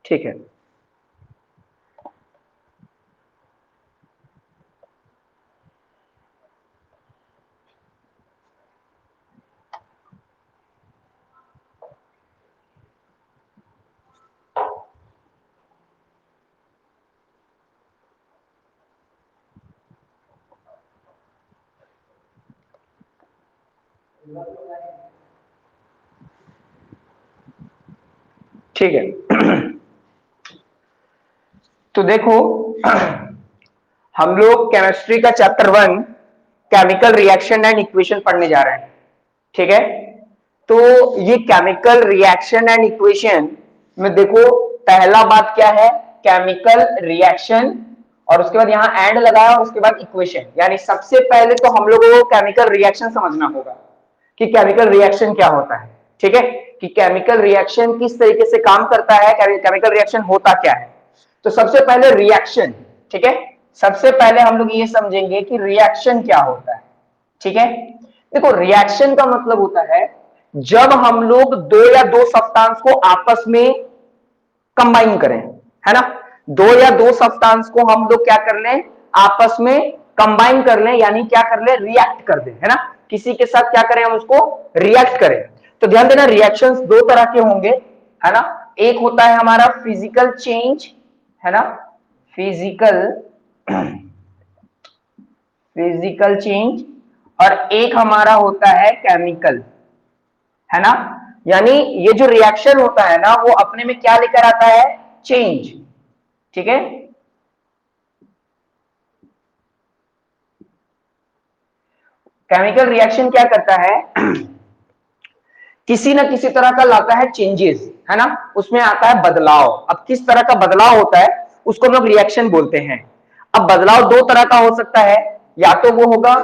ठीक है। ठीक है। तो देखो, हम लोग केमिस्ट्री का chapter 1 chemical reaction and equation पढ़ने जा रहे हैं। ठीक है, तो ये केमिकल रिएक्शन एंड इक्वेशन में देखो, पहला बात क्या है, केमिकल रिएक्शन, और उसके बाद यहां एंड लगाया और उसके बाद इक्वेशन। यानी सबसे पहले तो हम लोगों को केमिकल रिएक्शन समझना होगा कि केमिकल रिएक्शन क्या होता है। ठीक है, कि केमिकल रिएक्शन किस तरीके से काम करता है, केमिकल रिएक्शन होता क्या है। तो सबसे पहले रिएक्शन, ठीक है, सबसे पहले हम लोग ये समझेंगे कि रिएक्शन क्या होता है। ठीक है, देखो रिएक्शन का मतलब होता है जब हम लोग दो या दो सब्सटेंस को आपस में कंबाइन करें, है ना, दो या दो सब्सटेंस को हम लोग क्या कर लें, आपस में कंबाइन कर लें, यानी क्या कर लें, रिएक्ट कर दें, है ना, किसी के साथ क्या करें, हम उसको रिएक्ट करें। तो ध्यान देना, रिएक्शंस दो तरह के होंगे, है ना, एक होता है हमारा फिजिकल चेंज, है ना, फिजिकल चेंज, और एक हमारा होता है केमिकल, है ना। यानी ये जो रिएक्शन होता है ना, वो अपने में क्या लेकर आता है, चेंज। ठीक है, केमिकल रिएक्शन क्या करता है, किसी ना किसी तरह का लाता है चेंजेस, है ना, उसमें आता है बदलाव। अब किस तरह का बदलाव होता है उसको हम लोग रिएक्शन बोलते हैं। अब बदलाव दो तरह का हो सकता है, या तो वो होगा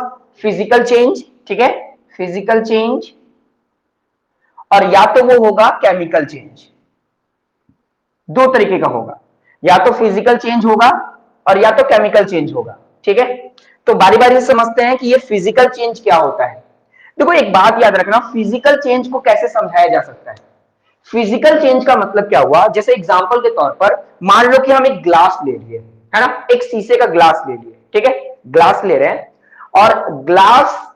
फिजिकल चेंज, ठीक है, फिजिकल चेंज, और या तो वो होगा केमिकल चेंज। दो तरीके का होगा, या तो फिजिकल चेंज होगा और या तो केमिकल चेंज होगा। ठीक है, तो बारी बारी से समझते हैं कि ये फिजिकल चेंज क्या होता है। देखो एक बात याद रखना, फिजिकल चेंज को कैसे समझाया जा सकता है। फिजिकल चेंज का मतलब क्या हुआ, जैसे एग्जांपल के तौर पर मान लो कि हम एक ग्लास ले लिए, है ना, एक शीशे का ग्लास ले लिए, ठीक है, ग्लास ले रहे हैं और ग्लास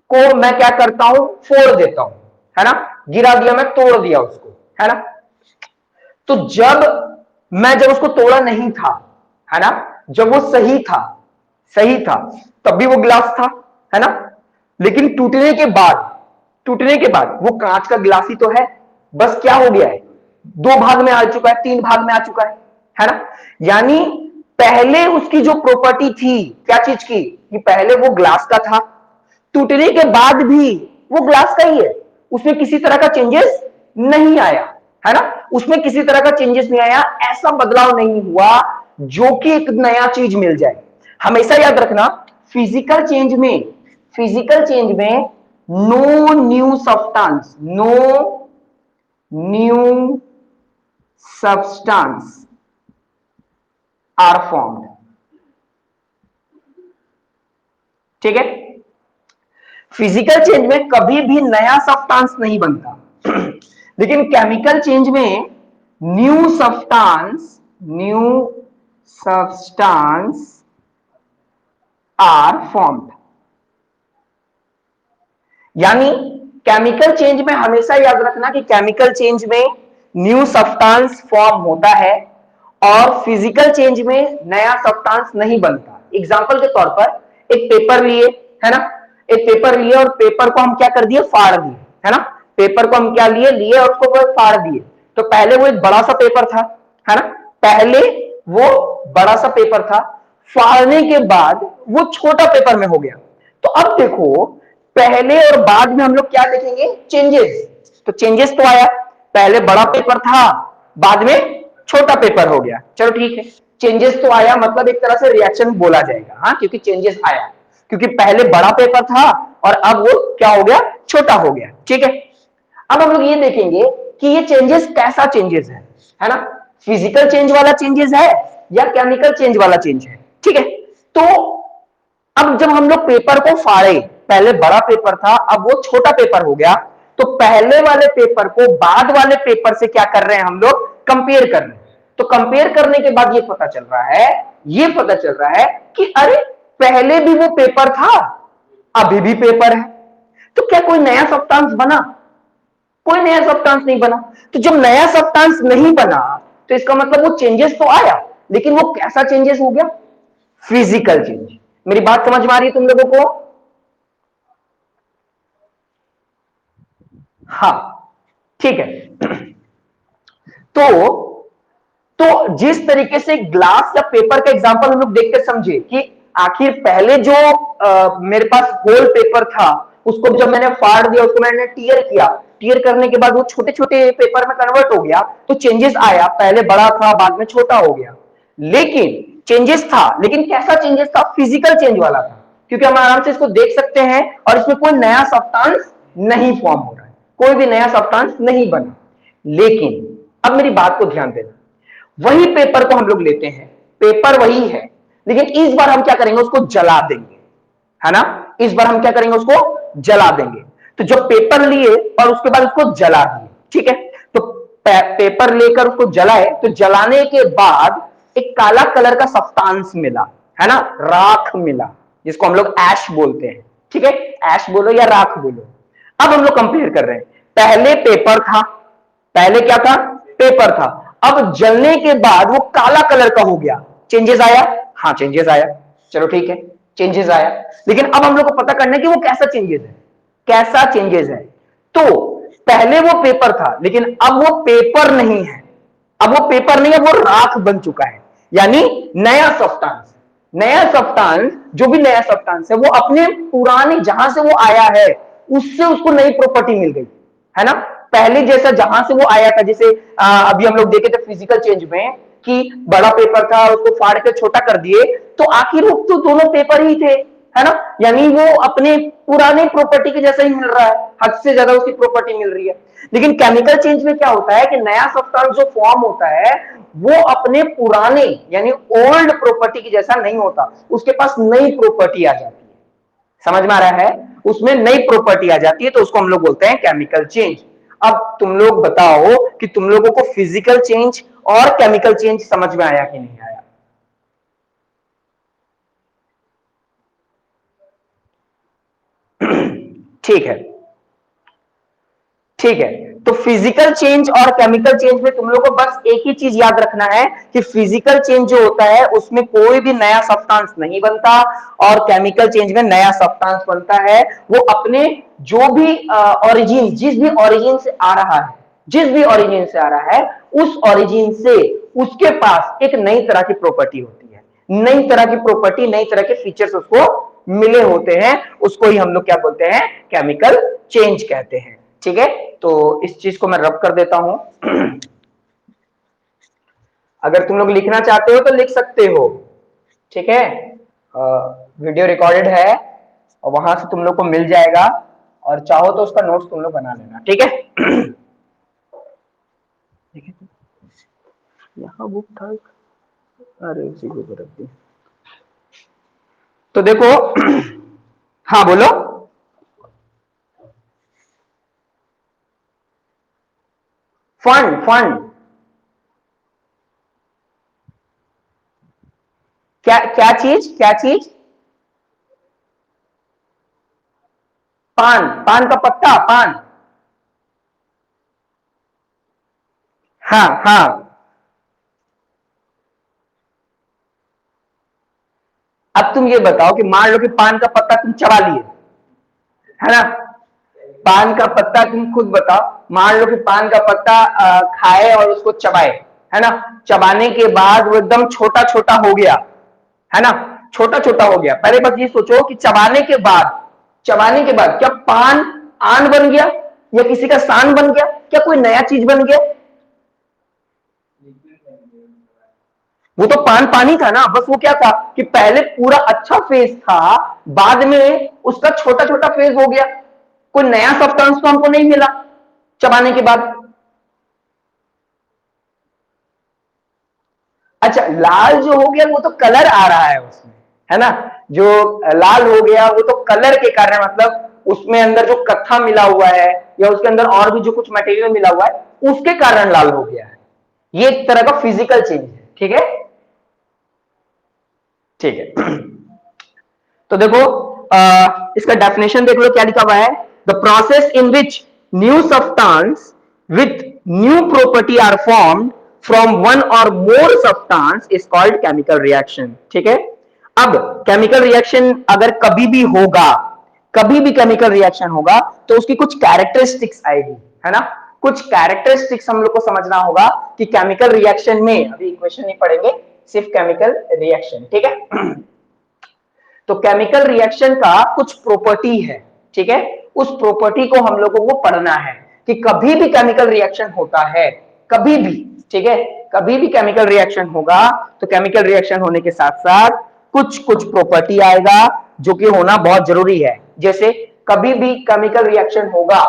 को मैं क्या करता हूं, फोड़ देता हूं, है ना, गिरा दिया, मैं तोड़ दिया उसको, है ना। तो जब उसको तोड़ा नहीं था, है ना, जब वो सही था, तब भी वो ग्लास था, है ना। लेकिन टूटने के बाद वो कांच का गिलास ही तो है, बस क्या हो गया है, दो भाग में आ चुका है, तीन भाग में आ चुका है ना। यानी पहले उसकी जो प्रॉपर्टी थी, क्या चीज की, कि पहले वो ग्लास का था, टूटने के बाद भी वो ग्लास का ही है, उसमें किसी तरह का चेंजेस नहीं आया, है ना, उसमें किसी तरह का चेंजेस नहीं आया, ऐसा बदलाव नहीं हुआ जो कि एक नया चीज मिल जाए। हमेशा याद रखना, फिजिकल चेंज में no new substance, no new substance are formed. ठीक है, फिजिकल चेंज में कभी भी नया सब्सटेंस नहीं बनता, लेकिन केमिकल चेंज में न्यू सब्सटेंस आर फॉर्म्ड। यानी केमिकल चेंज में हमेशा याद रखना कि केमिकल चेंज में न्यू सब्सटेंस फॉर्म होता है और फिजिकल चेंज में नया सब्सटेंस नहीं बनता। एग्जांपल के तौर पर एक पेपर लिए, है ना, एक पेपर लिए और पेपर को हम क्या कर दिए, फाड़ दिए, है ना, पेपर को हम क्या लिए और उसको फाड़ दिए। तो पहले वो एक बड़ा सा पेपर था, है ना, पहले वो बड़ा सा पेपर था, फाड़ने के बाद वो छोटा पेपर में हो गया। तो अब देखो, पहले और बाद में हम लोग क्या देखेंगे, चेंजेस। तो चेंजेस तो आया, पहले बड़ा पेपर था, बाद में छोटा पेपर हो गया, चलो ठीक है, चेंजेस तो आया, मतलब एक तरह से रिएक्शन बोला जाएगा, हाँ, क्योंकि चेंजेस आया, क्योंकि पहले बड़ा पेपर था और अब वो क्या हो गया, छोटा हो गया। ठीक है, अब हम लोग ये देखेंगे कि ये चेंजेस कैसा चेंजेस है ना, फिजिकल चेंज वाला चेंजेस है या केमिकल चेंज वाला चेंज है। ठीक है, तो अब जब हम लोग पेपर को फाड़े, पहले बड़ा पेपर था, अब वो छोटा पेपर हो गया, तो पहले वाले पेपर को बाद वाले पेपर से क्या कर रहे हैं, हम लोग कंपेयर कर रहे हैं। तो कंपेयर करने के बाद ये पता चल रहा है कि अरे पहले भी वो पेपर था, अभी भी पेपर है, तो क्या कोई नया सब्सटेंस बना? कोई नया सब्सटेंस नहीं बना। तो जब नया सब्सटेंस नहीं बना तो इसका मतलब वो चेंजेस तो आया, लेकिन वो कैसा चेंजेस हो गया? Physical change. मेरी बात समझ में आ रही है तुम लोगों को? हाँ, ठीक है। तो जिस तरीके से ग्लास या पेपर का एग्जांपल हम लोग देख के समझे कि आखिर पहले जो मेरे पास होल पेपर था, उसको जब मैंने फाड़ दिया, उसको मैंने टीयर किया, टीयर करने के बाद वो छोटे छोटे पेपर में कन्वर्ट हो गया, तो चेंजेस आया, पहले बड़ा था बाद में छोटा हो गया, लेकिन चेंजेस था, लेकिन कैसा चेंजेस था? फिजिकल चेंज वाला था, क्योंकि हम आराम से इसको देख सकते हैं और इसमें कोई नया सब्सटेंस नहीं फॉर्म हो रहा है, कोई भी नया सब्सटेंस नहीं बना। लेकिन अब मेरी बात को ध्यान देना, वही पेपर को हम लोग लेते हैं, पेपर वही है, लेकिन इस बार हम क्या करेंगे? उसको जला देंगे, है ना? इस बार हम क्या करेंगे? उसको जला देंगे। तो जब पेपर लिए और उसके बाद उसको जला दिए, ठीक है, तो पेपर लेकर उसको जलाए, तो जलाने के बाद एक काला कलर का सब्सटेंस मिला, है ना, राख मिला, जिसको हम लोग ऐश बोलते हैं, ठीक है, ऐश बोलो या राख बोलो। अब हम लोग कंपेयर कर रहे हैं, पहले पेपर था, पहले क्या था? पेपर था, अब जलने के बाद वो काला कलर का हो गया, चेंजेस आया? हाँ, चेंजेस आया, चलो ठीक है, चेंजेस आया, लेकिन अब हम लोग को पता करना है कि वो कैसा चेंजेस है, कैसा चेंजेस है। तो पहले वो पेपर था, लेकिन अब वो पेपर नहीं है, अब वो पेपर नहीं है, वो राख बन चुका है, यानी नया सब्सटेंस। नया सब्सटेंस, जो भी नया सब्सटेंस है, वो अपने पुराने जहां से वो आया है उससे उसको नई प्रॉपर्टी मिल गई, है ना? पहले जैसा जहां से वो आया था, जैसे अभी हम लोग देखे थे फिजिकल चेंज में कि बड़ा पेपर था, उसको फाड़ के छोटा कर दिए, तो आखिर वो तो दोनों पेपर ही थे, है ना? यानी वो अपने पुराने प्रॉपर्टी के जैसा ही मिल रहा है, हद से ज्यादा उसकी प्रॉपर्टी मिल रही है। लेकिन केमिकल चेंज में क्या होता है कि नया सब्सटेंस जो फॉर्म होता है वो अपने पुराने यानी ओल्ड प्रॉपर्टी की जैसा नहीं होता, उसके पास नई प्रॉपर्टी आ जाती है। समझ में आ रहा है? उसमें नई प्रॉपर्टी आ जाती है, तो उसको हम लोग बोलते हैं केमिकल चेंज। अब तुम लोग बताओ कि तुम लोगों को फिजिकल चेंज और केमिकल चेंज समझ में आया कि नहीं आया? ठीक है, ठीक है। तो फिजिकल चेंज और केमिकल चेंज में तुम लोग को बस एक ही चीज याद रखना है कि फिजिकल चेंज जो होता है उसमें कोई भी नया सब्सटेंस नहीं बनता, और केमिकल चेंज में नया सब्सटेंस बनता है। वो अपने जो भी ओरिजिन, जिस भी ओरिजिन से आ रहा है, जिस भी ओरिजिन से आ रहा है, उस ओरिजिन से उसके पास एक नई तरह की प्रॉपर्टी होती है, नई तरह की प्रॉपर्टी, नई तरह के फीचर्स उसको मिले होते हैं, उसको ही हम लोग क्या बोलते हैं? केमिकल चेंज कहते हैं। ठीक है, तो इस चीज को मैं रब कर देता हूं। अगर तुम लोग लिखना चाहते हो तो लिख सकते हो, ठीक है, वीडियो रिकॉर्डेड है और वहां से तुम लोग को मिल जाएगा, और चाहो तो उसका नोट्स तुम लोग बना लेना, ठीक है। यहाँ बुक था, अरे उसी को रख दी। तो देखो, हाँ बोलो। फंड, फंड क्या? क्या चीज? क्या चीज? पान, पान का पत्ता, पान। हाँ हाँ, अब तुम ये बताओ कि मान लो कि पान का पत्ता तुम चबा लिए, है ना? पान का पत्ता तुम खुद बताओ, मान लो कि पान का पत्ता खाए और उसको चबाए, है ना? चबाने के बाद वो एकदम छोटा छोटा हो गया, है ना? छोटा छोटा हो गया। पहले बस ये सोचो कि चबाने के बाद, चबाने के बाद क्या पान आन बन गया या किसी का सान बन गया? क्या कोई नया चीज बन गया? वो तो पान पानी था ना, बस वो क्या था कि पहले पूरा अच्छा फेज था, बाद में उसका छोटा छोटा फेज हो गया, कोई नया सब्सटेंस तो हमको नहीं मिला चबाने के बाद। अच्छा, लाल जो हो गया वो तो कलर आ रहा है उसमें, है ना? जो लाल हो गया वो तो कलर के कारण, मतलब उसमें अंदर जो कत्था मिला हुआ है या उसके अंदर और भी जो कुछ मटेरियल मिला हुआ है उसके कारण लाल हो गया है। ये एक तरह का फिजिकल चेंज है। ठीक है, ठीक है। तो देखो इसका डेफिनेशन देख लो क्या लिखा हुआ है। The process in which new substance with new property are formed from one or more substance is called chemical reaction. ठीक है, अब केमिकल रिएक्शन अगर कभी भी होगा, कभी भी केमिकल रिएक्शन होगा तो उसकी कुछ कैरेक्टरिस्टिक्स आएगी, है ना। कुछ कैरेक्टरिस्टिक्स हम लोग को समझना होगा कि केमिकल रिएक्शन में, अभी इक्वेशन नहीं पढ़ेंगे, सिर्फ केमिकल रिएक्शन। ठीक है, तो केमिकल रिएक्शन का कुछ प्रॉपर्टी है। ठीक है, उस प्रॉपर्टी को हम लोगों को पढ़ना है कि कभी भी केमिकल रिएक्शन होता है, कभी भी। ठीक है, कभी भी केमिकल रिएक्शन होगा तो केमिकल रिएक्शन होने के साथ साथ कुछ कुछ प्रॉपर्टी आएगा जो कि होना बहुत जरूरी है। जैसे कभी भी केमिकल रिएक्शन होगा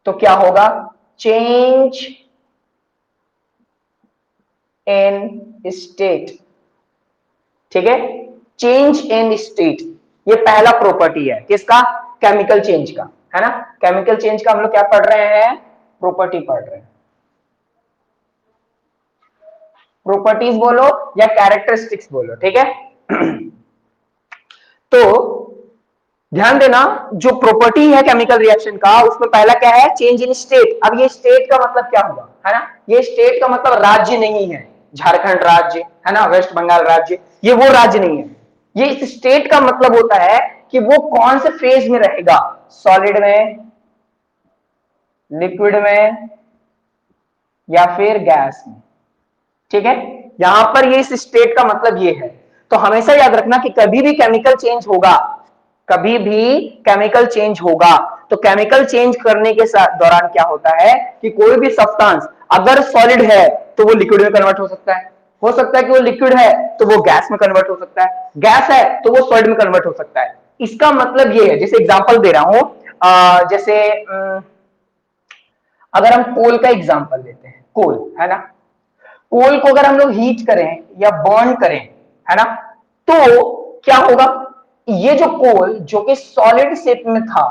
तो क्या होगा, चेंज इन स्टेट। ठीक है, चेंज इन स्टेट, ये पहला प्रॉपर्टी है किसका, केमिकल चेंज का, है ना। केमिकल चेंज का हम लोग क्या पढ़ रहे हैं, प्रॉपर्टी पढ़ रहे हैं। प्रॉपर्टीज बोलो या कैरेक्टरिस्टिक्स बोलो। ठीक है, तो ध्यान देना, जो प्रॉपर्टी है केमिकल रिएक्शन का उसमें पहला क्या है, चेंज इन स्टेट। अब ये स्टेट का मतलब क्या हुआ, है ना, ये स्टेट का मतलब राज्य नहीं है, झारखंड राज्य, है ना, वेस्ट बंगाल राज्य, ये वो राज्य नहीं है। ये इस स्टेट का मतलब होता है कि वो कौन से फेज में रहेगा, सॉलिड में, लिक्विड में, या फिर गैस में। ठीक है, यहां पर ये इस स्टेट का मतलब ये है। तो हमेशा याद रखना कि कभी भी केमिकल चेंज होगा, कभी भी केमिकल चेंज होगा तो केमिकल चेंज करने के दौरान क्या होता है कि कोई भी सब्सटेंस अगर सॉलिड है तो वो लिक्विड में कन्वर्ट हो सकता है कि वो लिक्विड है तो वो गैस में कन्वर्ट हो सकता है, गैस है तो वो सॉलिड में कन्वर्ट हो सकता है। इसका मतलब ये है, जैसे एग्जांपल दे रहा हूं, जैसे अगर हम कोल का एग्जांपल लेते हैं, कोल, है ना, कोल को अगर हम लोग हीट करें या बर्न करें, है ना, तो क्या होगा, ये जो कोल जो कि सॉलिड शेप में था,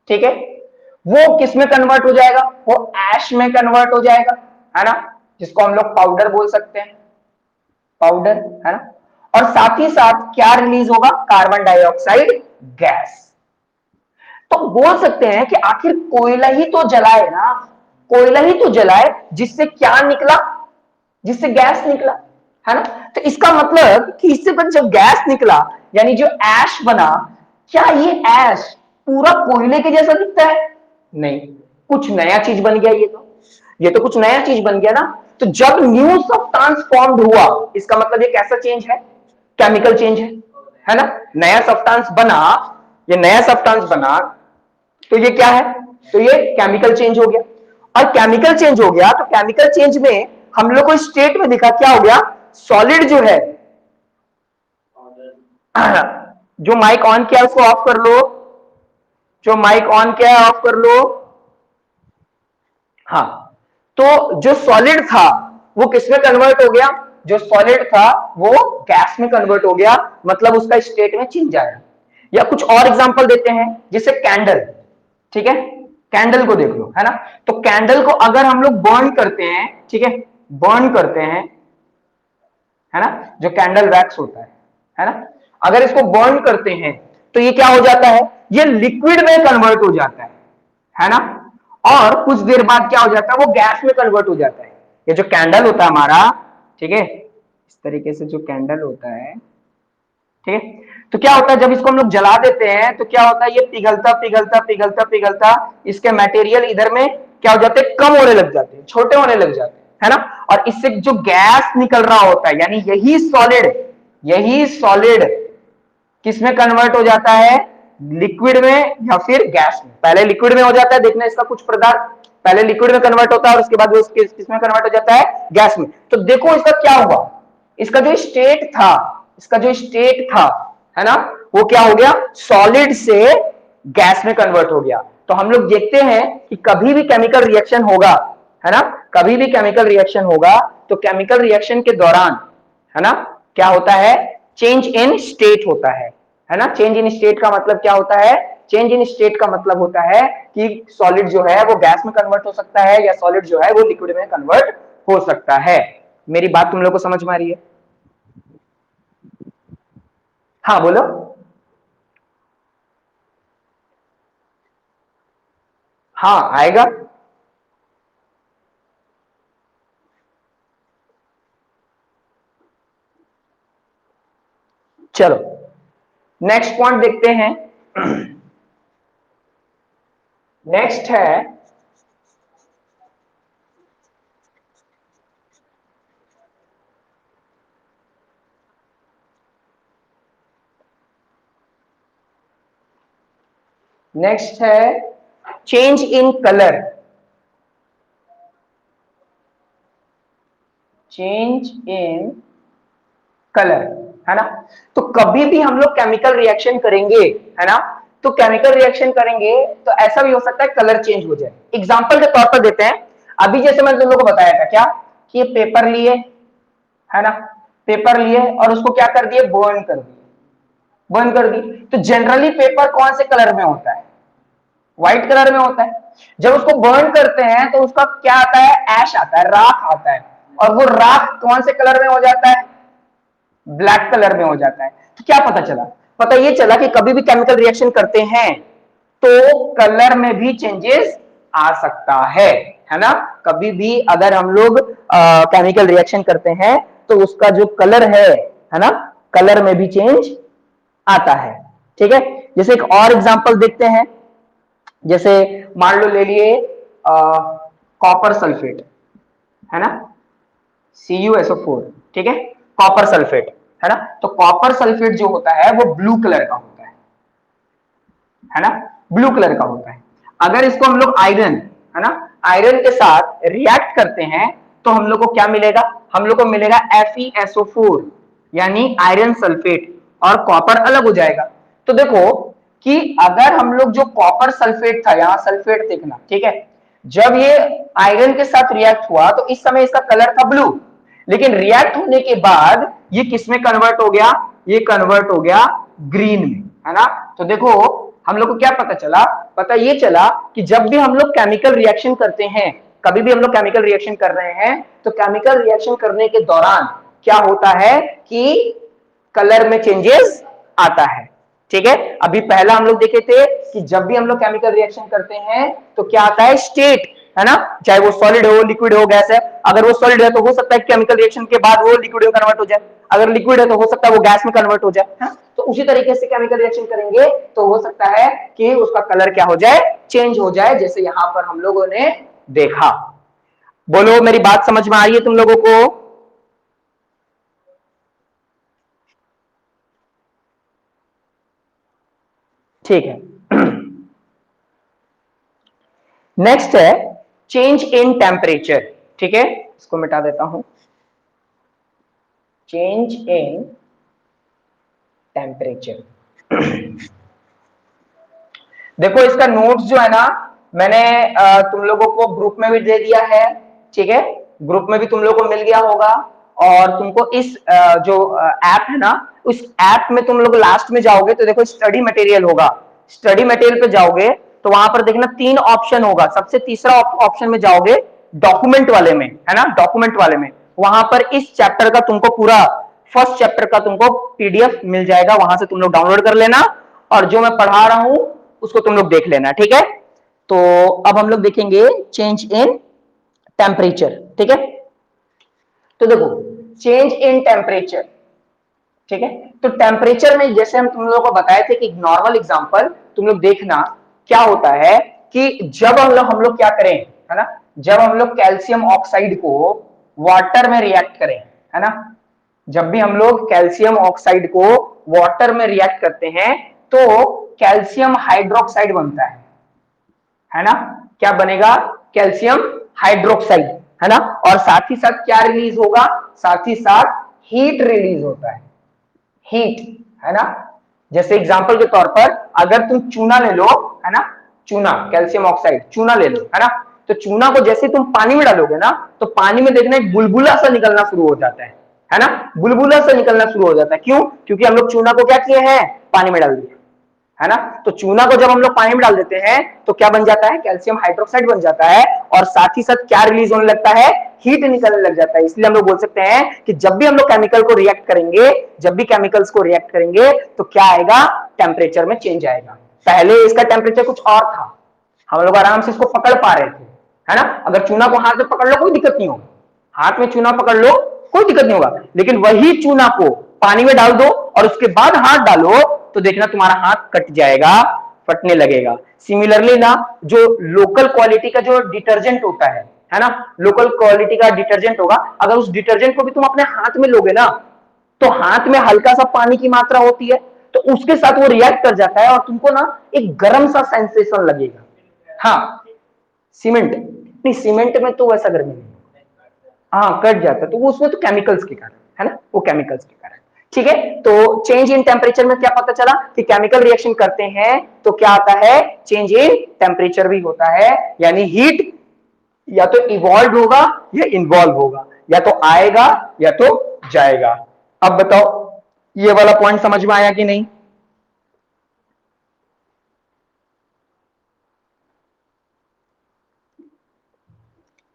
ठीक है, वो किस में कन्वर्ट हो जाएगा, वो ऐश में कन्वर्ट हो जाएगा, है ना, जिसको हम लोग पाउडर बोल सकते हैं, पाउडर, है ना। और साथ ही साथ क्या रिलीज होगा, कार्बन डाइऑक्साइड गैस। तो बोल सकते हैं कि आखिर कोयला ही तो जलाए ना, कोयला ही तो जलाए जिससे क्या निकला, जिससे गैस निकला, है ना। तो इसका मतलब कि इससे पर जब गैस निकला यानी जो ऐश बना, क्या ये ऐश पूरा कोयले के जैसा दिखता है, नहीं, कुछ नया चीज बन गया, ये तो कुछ नया चीज बन गया ना। तो जब न्यू सब्सटेंस फॉर्म्ड हुआ, इसका मतलब ये कैसा चेंज है, केमिकल चेंज है ना। नया सब्सटेंस बना, ये नया सब्सटेंस बना तो ये क्या है, तो ये केमिकल चेंज हो गया। और केमिकल चेंज हो गया तो केमिकल चेंज में हम लोग को स्टेट में दिखा क्या हो गया, सॉलिड जो है, जो माइक ऑन किया उसको ऑफ कर लो, जो माइक ऑन किया है ऑफ कर लो। हाँ, तो जो सॉलिड था वो किस में कन्वर्ट हो गया, जो सॉलिड था वो गैस में कन्वर्ट हो गया, मतलब उसका स्टेट में चेंज आया। या कुछ और एग्जांपल देते हैं, जैसे कैंडल, ठीक है, कैंडल को देख लो, है ना। तो कैंडल को अगर हम लोग बर्न करते हैं, ठीक है, बर्न करते हैं, है ना, जो कैंडल वैक्स होता है ना, अगर इसको बर्न करते हैं तो ये क्या हो जाता है, ये लिक्विड में कन्वर्ट हो जाता है ना। और कुछ देर बाद क्या हो जाता है, वो गैस में कन्वर्ट हो जाता है। ये जो कैंडल होता है हमारा, ठीक है, इस तरीके से जो कैंडल होता है, ठीक है, तो क्या होता है जब इसको हम लोग जला देते हैं तो क्या होता है, ये पिघलता पिघलता पिघलता पिघलता इसके मटेरियल इधर में क्या हो जाते हैं, कम होने लग जाते हैं, छोटे होने लग जाते हैं, है ना। और इससे जो गैस निकल रहा होता है, यानी यही सॉलिड किस में कन्वर्ट हो जाता है, लिक्विड में या फिर गैस में। पहले लिक्विड में हो जाता है, देखना इसका कुछ पदार्थ पहले लिक्विड में कन्वर्ट होता है और उसके बाद वो किस में कन्वर्ट हो जाता है, गैस में। तो देखो इसका क्या हुआ, इसका जो स्टेट था, है ना, वो क्या हो गया, सॉलिड से गैस में कन्वर्ट हो गया। तो हम लोग देखते हैं कि कभी भी केमिकल रिएक्शन होगा, है ना, कभी भी केमिकल रिएक्शन होगा तो केमिकल रिएक्शन के दौरान, है ना, क्या होता है, चेंज इन स्टेट होता है ना। चेंज इन स्टेट का मतलब क्या होता है, चेंज इन स्टेट का मतलब होता है कि सॉलिड जो है वो गैस में कन्वर्ट हो सकता है या सॉलिड जो है वो लिक्विड में कन्वर्ट हो सकता है। मेरी बात तुम लोग को समझ में आ रही है? हाँ बोलो। हाँ आएगा। चलो नेक्स्ट पॉइंट देखते हैं। नेक्स्ट है change in colour. Change in colour, है ना। तो कभी भी हम लोग केमिकल रिएक्शन करेंगे, है ना, तो केमिकल रिएक्शन करेंगे तो ऐसा भी हो सकता है कलर चेंज हो जाए। एग्जांपल के तौर पर देते हैं। अभी जैसे मैंने तुम लोगों को बताया था क्या कि ये पेपर लिए, है ना, पेपर लिए और उसको क्या कर दिए, बर्न कर दिए, बर्न कर दी। तो जनरली पेपर कौन से कलर में होता है, व्हाइट कलर में होता है। जब उसको बर्न करते हैं तो उसका क्या आता है, ऐश आता है, राख आता है, और वो राख कौन से कलर में हो जाता है, ब्लैक कलर में हो जाता है। तो क्या पता चला, पता ये चला कि कभी भी केमिकल रिएक्शन करते हैं तो कलर में भी चेंजेस आ सकता है ना। कभी भी अगर हम लोग केमिकल रिएक्शन करते हैं तो उसका जो कलर है ना, कलर में भी चेंज आता है। ठीक है, जैसे एक और एग्जांपल देखते हैं। जैसे मान लो ले लिए कॉपर सल्फेट, है ना, CuSO4, ठीक है, कॉपर सल्फेट, है ना। तो कॉपर सल्फेट जो होता है वो ब्लू कलर का होता है ना, ब्लू कलर का होता है। अगर इसको हम लोग आयरन, है ना, आयरन के साथ रिएक्ट करते हैं तो हम लोग को क्या मिलेगा, हम लोग को मिलेगा FeSO4 यानी आयरन सल्फेट, और कॉपर अलग हो जाएगा। तो देखो कि अगर हम लोग जो कॉपर सल्फेट था, यहां सल्फेट देखना, ठीक है, जब ये आयरन के साथ रिएक्ट हुआ तो इस समय इसका कलर था ब्लू, लेकिन रिएक्ट होने के बाद ये किसमें कन्वर्ट हो गया, ये कन्वर्ट हो गया ग्रीन में, है ना। तो देखो हम लोग को क्या पता चला, पता ये चला कि जब भी हम लोग केमिकल रिएक्शन करते हैं, कभी भी हम लोग केमिकल रिएक्शन कर रहे हैं तो केमिकल रिएक्शन करने के दौरान क्या होता है कि कलर में चेंजेस आता है। ठीक है, अभी पहला हम लोग देखे थे कि जब भी हम लोग केमिकल रिएक्शन करते हैं तो क्या आता है, स्टेट, है ना, चाहे वो सॉलिड हो, लिक्विड हो, गैस है। अगर वो सॉलिड है तो हो सकता है केमिकल रिएक्शन के बाद वो लिक्विड में कन्वर्ट हो जाए, अगर लिक्विड है तो हो सकता है वो गैस में कन्वर्ट हो जाए, है? तो उसी तरीके से केमिकल रिएक्शन करेंगे तो हो सकता है कि उसका कलर क्या हो जाए, चेंज हो जाए, जैसे यहां पर हम लोगों ने देखा। बोलो मेरी बात समझ में आ रही है तुम लोगों को? ठीक है। नेक्स्ट है चेंज इन टेम्परेचर। ठीक है, इसको मिटा देता हूं। Change in temperature. देखो इसका नोट्स जो है ना, मैंने तुम लोगों को ग्रुप में भी दे दिया है। ठीक है, ग्रुप में भी तुम लोगों को मिल गया होगा। और तुमको इस जो ऐप है ना, उस ऐप में तुम लोग लास्ट में जाओगे तो देखो स्टडी मटेरियल होगा। स्टडी मटेरियल पे जाओगे तो वहां पर देखना 3 ऑप्शन होगा। सबसे तीसरा ऑप्शन में जाओगे डॉक्यूमेंट वाले में, है ना, डॉक्यूमेंट वाले में, वहां पर इस चैप्टर का तुमको पूरा फर्स्ट चैप्टर का तुमको PDF मिल जाएगा, वहां से तुम लोग डाउनलोड कर लेना और जो मैं पढ़ा रहा हूं उसको तुम लोग देख लेना। ठीक है, तो अब हम लोग देखेंगे चेंज इन टेम्परेचर। ठीक है, तो देखो चेंज इन टेम्परेचर, ठीक है, तो टेम्परेचर में जैसे हम तुम लोगों को बताए थे कि नॉर्मल एग्जांपल तुम लोग देखना क्या होता है कि जब हम लोग क्या करें, है ना, जब हम लोग कैल्शियम ऑक्साइड को वाटर में रिएक्ट करें, है ना, जब भी हम लोग कैल्शियम ऑक्साइड को वाटर में रिएक्ट करते हैं तो कैल्शियम हाइड्रोक्साइड बनता है ना, क्या बनेगा, कैल्शियम हाइड्रोक्साइड, है ना। और साथ ही साथ क्या रिलीज होगा, साथ ही साथ हीट रिलीज होता है, हीट, है ना। जैसे एग्जांपल के तौर पर अगर तुम चूना ले लो, है ना, चूना, कैल्शियम ऑक्साइड, चूना ले लो, है ना, तो चूना को जैसे तुम पानी में डालोगे ना तो पानी में देखना एक बुलबुला सा निकलना शुरू हो जाता है ना, बुलबुला सा निकलना शुरू हो जाता है। क्यों, क्योंकि हम लोग चूना को क्या किए हैं, पानी में डाल दिए, है ना। तो चूना को जब हम लोग पानी में डाल देते हैं तो क्या बन जाता है, कैल्शियम हाइड्रोक्साइड बन जाता है, और साथ ही साथ क्या रिलीज होने लगता है, हीट निकलने लग जाता है। इसलिए हम लोग बोल सकते हैं कि जब भी हम लोग केमिकल को रिएक्ट करेंगे, जब भी केमिकल्स को रिएक्ट करेंगे तो क्या आएगा, टेम्परेचर में चेंज आएगा। पहले इसका टेम्परेचर कुछ और था, हम लोग आराम से इसको पकड़ पा रहे थे, है ना। अगर चूना को हाथ में पकड़ लो कोई दिक्कत नहीं होगा, हाथ में चूना पकड़ लो कोई दिक्कत नहीं होगा, लेकिन वही चूना को पानी में डाल दो और उसके बाद हाथ डालो तो देखना तुम्हारा हाथ कट जाएगा, फटने लगेगा। सिमिलरली ना, जो लोकल क्वालिटी का जो डिटर्जेंट होता है ना, लोकल क्वालिटी का डिटर्जेंट होगा, अगर उस डिटर्जेंट को भी तुम अपने हाथ में लोगे ना तो हाथ में हल्का सा पानी की मात्रा होती है तो उसके साथ वो रिएक्ट कर जाता है और तुमको ना एक गर्म सा सेंसेशन लगेगा। हाँ, सीमेंट नहीं, सीमेंट में तो वैसा गर्मी नहीं, हाँ कट जाता है, तो वो उसमें तो केमिकल्स के कारण, है ना, वो केमिकल्स के कारण। ठीक है, तो चेंज इन टेम्परेचर में क्या पता चला कि केमिकल रिएक्शन करते हैं तो क्या आता है, चेंज इन टेम्परेचर भी होता है, यानी हीट या तो इवॉल्व होगा या इन्वॉल्व होगा, या तो आएगा या तो जाएगा। अब बताओ ये वाला पॉइंट समझ में आया कि नहीं?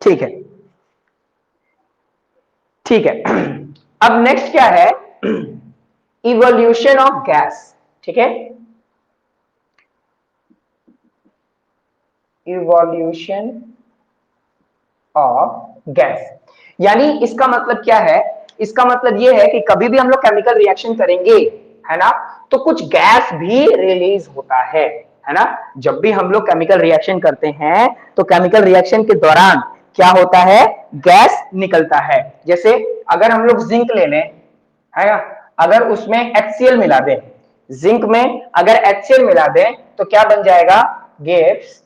ठीक है, ठीक है। अब नेक्स्ट क्या है, इवोल्यूशन ऑफ गैस। ठीक है, इवोल्यूशन ऑफ गैस, यानी इसका मतलब क्या है, इसका मतलब यह है कि कभी भी हम लोग केमिकल रिएक्शन करेंगे, है ना, तो कुछ गैस भी रिलीज होता है ना। जब भी हम लोग केमिकल रिएक्शन करते हैं तो केमिकल रिएक्शन के दौरान क्या होता है, गैस निकलता है। जैसे अगर हम लोग जिंक ले लें, है ना, अगर उसमें HCl मिला दें, जिंक में अगर HCl मिला दें तो क्या बन जाएगा, gas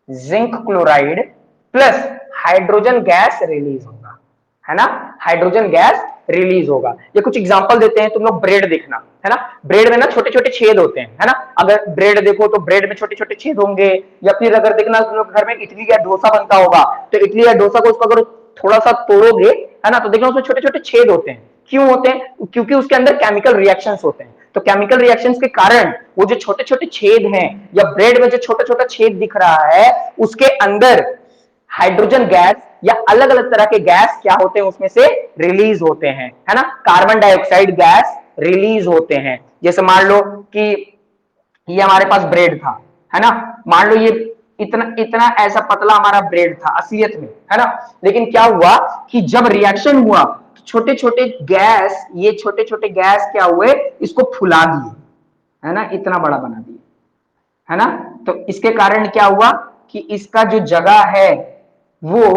zinc chloride plus hydrogen gas release होगा, है ना, हाइड्रोजन गैस रिलीज होगा। ये कुछ एग्जांपल देते हैं, तुम लोग ब्रेड देखना, है ना, ब्रेड में ना छोटे छोटे छेद होते हैं, है ना, अगर ब्रेड देखो तो ब्रेड में छोटे छोटे छेद होंगे, या फिर अगर देखना तुम लोग घर में इडली या डोसा बनता होगा तो इडली या डोसा को उसको अगर थोड़ा सा तोड़ोगे, है ना, तो देखना उसमें छोटे छोटे छेद होते हैं। क्यों होते हैं, क्योंकि उसके अंदर केमिकल रिएक्शंस होते हैं। तो केमिकल रिएक्शंस के कारण वो जो छोटे छोटे छेद हैं, या ब्रेड में जो छोटा छोटा छेद दिख रहा है उसके अंदर हाइड्रोजन गैस या अलग अलग तरह के गैस क्या होते हैं, उसमें से रिलीज होते हैं, है ना, कार्बन डाइऑक्साइड गैस रिलीज होते हैं। जैसे मान लो कि ये हमारे पास ब्रेड था, है ना, मान लो ये इतना इतना ऐसा पतला हमारा ब्रेड था असलियत में, है ना, लेकिन क्या हुआ कि जब रिएक्शन हुआ तो छोटे छोटे गैस, ये छोटे छोटे गैस क्या हुए, इसको फुला दिए, है ना, इतना बड़ा बना दिए, है ना। तो इसके कारण क्या हुआ कि इसका जो जगह है वो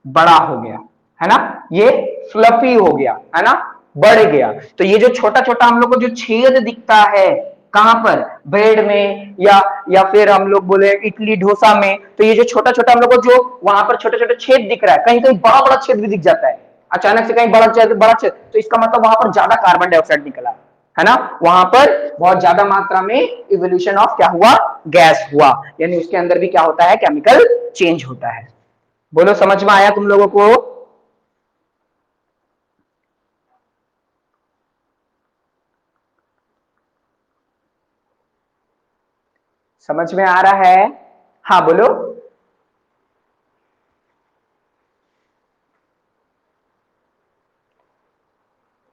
बड़ा हो गया, है ना, ये फ्लफी हो गया, है ना, बढ़ गया। तो ये जो छोटा छोटा हम लोग को जो छेद दिखता है कहां पर, ब्रेड में या फिर हम लोग बोले इडली डोसा में, तो ये जो छोटा छोटा हम लोग को जो वहां पर छोटे छोटे छेद दिख रहा है, कहीं कहीं बड़ा बड़ा छेद भी दिख जाता है अचानक से, कहीं बड़ा छेद, तो इसका मतलब वहां पर ज्यादा कार्बन डाइऑक्साइड निकला, है ना, वहां पर बहुत ज्यादा मात्रा में इवोल्यूशन ऑफ क्या हुआ, गैस हुआ, यानी उसके अंदर भी क्या होता है, केमिकल चेंज होता है। बोलो समझ में आया तुम लोगों को? समझ में आ रहा है? हाँ बोलो।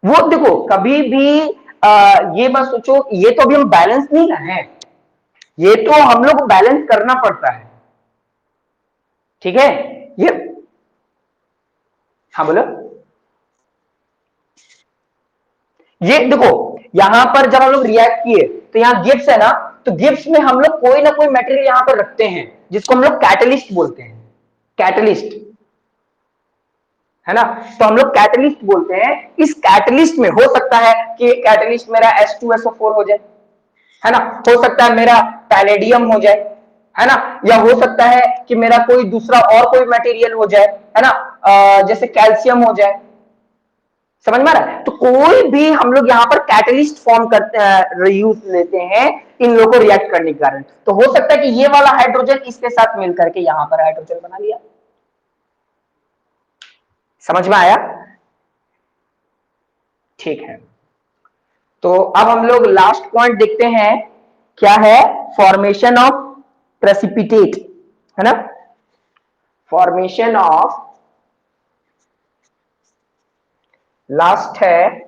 वो देखो कभी भी ये मत सोचो, ये तो अभी हम बैलेंस नहीं कर रहे हैं, ये तो हम लोग को बैलेंस करना पड़ता है, ठीक है, ये, हाँ बोलो। ये देखो यहां पर जब हम लोग रिएक्ट किए तो यहाँ गिब्स है ना, तो गिब्स में हम लोग कोई ना कोई मटेरियल यहां पर रखते हैं जिसको हम लोग कैटलिस्ट बोलते हैं, कैटलिस्ट, है ना, तो हम लोग कैटलिस्ट बोलते हैं। इस कैटलिस्ट में हो सकता है कि कैटलिस्ट मेरा H2SO4 हो जाए, है ना, हो सकता है मेरा पैलेडियम हो जाए, है ना, या हो सकता है कि मेरा कोई दूसरा और कोई मटेरियल हो जाए, है ना, जैसे कैल्शियम हो जाए, समझ में आ रहा है। तो कोई भी हम लोग यहाँ पर कैटलिस्ट फॉर्म करते यूज लेते हैं इन लोगों को रिएक्ट करने के कारण। तो हो सकता है कि ये वाला हाइड्रोजन इसके साथ मिलकर के यहाँ पर हाइड्रोजन बना लिया। समझ में आया? ठीक है, तो अब हम लोग लास्ट पॉइंट देखते हैं, क्या है, फॉर्मेशन ऑफ प्रेसिपिटेट, है ना, फॉर्मेशन ऑफ लास्ट है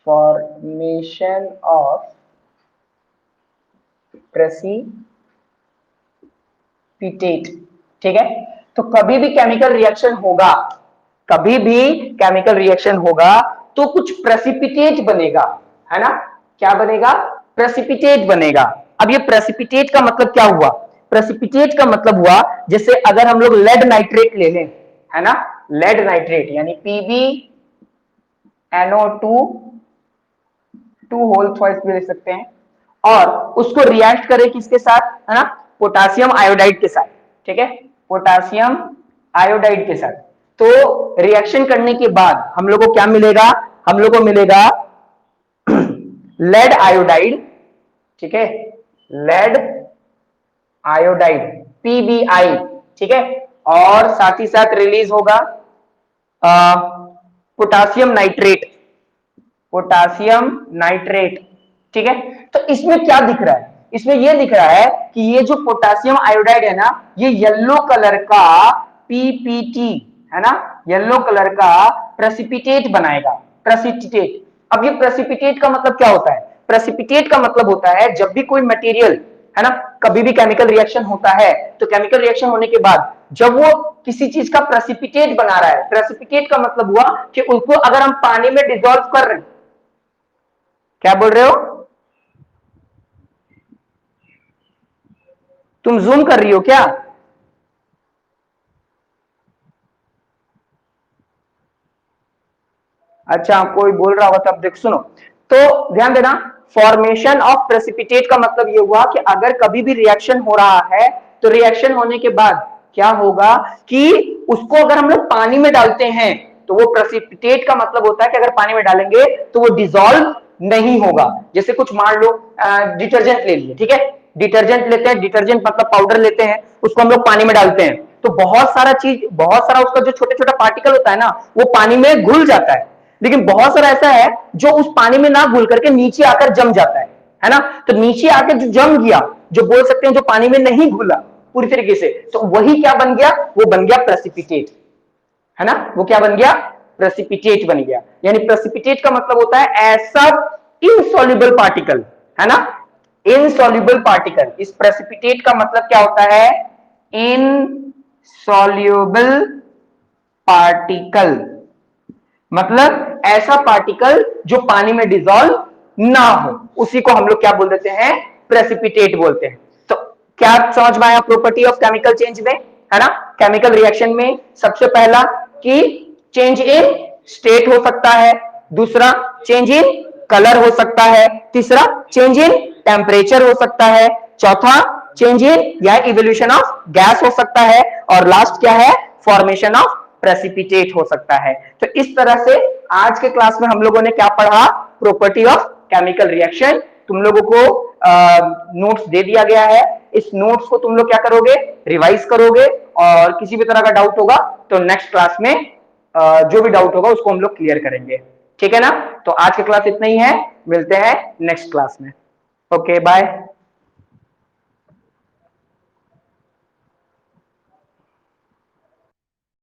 फॉर्मेशन ऑफ प्रेसिपिटेट। ठीक है, तो कभी भी केमिकल रिएक्शन होगा, कभी भी केमिकल रिएक्शन होगा तो कुछ प्रेसिपिटेट बनेगा, है ना। क्या बनेगा? प्रेसिपिटेट बनेगा। अब ये प्रेसिपिटेट का मतलब क्या हुआ? प्रेसिपिटेट का मतलब हुआ, जैसे अगर हम लोग लेड नाइट्रेट ले लें, है ना, लेड नाइट्रेट यानी PbNO2 टू होल थ्राइस भी ले सकते हैं, और उसको रिएक्ट करें किसके साथ, है ना, पोटासियम आयोडाइड के साथ। ठीक है, पोटासियम आयोडाइड के साथ। तो रिएक्शन करने के बाद हम लोग को क्या मिलेगा? हम लोग को मिलेगा लेड आयोडाइड। ठीक है, लेड आयोडाइड PbI। ठीक है, और साथ ही साथ रिलीज होगा पोटासियम नाइट्रेट, पोटासियम नाइट्रेट। ठीक है, तो इसमें क्या दिख रहा है? इसमें यह दिख रहा है कि ये जो पोटासियम आयोडाइड है ना, ये येलो कलर का PPT, है ना, येलो कलर का प्रेसिपिटेट बनाएगा, प्रेसिपिटेट। अब ये प्रेसिपिटेट का मतलब क्या होता है? प्रेसिपिटेट का मतलब होता है जब भी कोई मटेरियल, है ना, कभी भी केमिकल रिएक्शन होता है तो केमिकल रिएक्शन होने के बाद जब वो किसी चीज का प्रेसिपिटेट बना रहा है, प्रेसिपिटेट का मतलब हुआ कि उसको अगर हम पानी में डिसॉल्व कर रहे हैं, क्या बोल रहे हो? तुम जूम कर रही हो क्या? अच्छा, कोई बोल रहा होगा तब देख सुनो। तो ध्यान देना, फॉर्मेशन ऑफ प्रेसिपिटेट का मतलब यह हुआ कि अगर कभी भी रिएक्शन हो रहा है तो रिएक्शन होने के बाद क्या होगा कि उसको अगर हम लोग पानी में डालते हैं तो वो प्रेसिपिटेट का मतलब होता है कि अगर पानी में डालेंगे तो वो डिसॉल्व नहीं होगा। जैसे कुछ मान लो डिटर्जेंट ले लिए, ठीक है, डिटर्जेंट लेते हैं, डिटर्जेंट मतलब पाउडर लेते हैं, उसको हम लोग पानी में डालते हैं तो बहुत सारा चीज, बहुत सारा उसका जो छोटे छोटा पार्टिकल होता है ना, वो पानी में घुल जाता है। लेकिन बहुत सारा ऐसा है जो उस पानी में ना घुल करके नीचे आकर जम जाता है ना। तो नीचे आकर जो जम गया, जो बोल सकते हैं जो पानी में नहीं घुला पूरी तरीके से, तो वही क्या बन गया? वो बन गया प्रेसिपिटेट, है ना। वो क्या बन गया? प्रेसिपिटेट बन गया। यानी प्रेसिपिटेट का मतलब होता है ऐसा इनसॉल्युबल पार्टिकल, है ना, इनसॉल्युबल पार्टिकल। इस प्रेसिपिटेट का मतलब क्या होता है? इनसॉल्युबल पार्टिकल, मतलब ऐसा पार्टिकल जो पानी में डिसॉल्व ना हो, उसी को हम लोग क्या बोल देते हैं? प्रेसिपिटेट बोलते हैं। तो क्या समझ में आया प्रॉपर्टी ऑफ केमिकल चेंज में, है ना। केमिकल रिएक्शन में सबसे पहला कि चेंज इन स्टेट हो सकता है, दूसरा चेंज इन कलर हो सकता है, तीसरा चेंज इन टेम्परेचर हो सकता है, चौथा चेंज इन या इवोल्यूशन ऑफ गैस हो सकता है, और लास्ट क्या है? फॉर्मेशन ऑफ प्रेसिपिटेट हो सकता है। तो इस तरह से आज के क्लास में हम लोगों ने क्या पढ़ा? Property of chemical reaction. तुम लोगों को नोट्स दे दिया गया है, इस नोट्स को तुम लोग क्या करोगे? रिवाइज करोगे, और किसी भी तरह का डाउट होगा तो नेक्स्ट क्लास में जो भी डाउट होगा उसको हम लोग क्लियर करेंगे। ठीक है ना। तो आज की क्लास इतना ही है, मिलते हैं नेक्स्ट क्लास में। Okay, bye.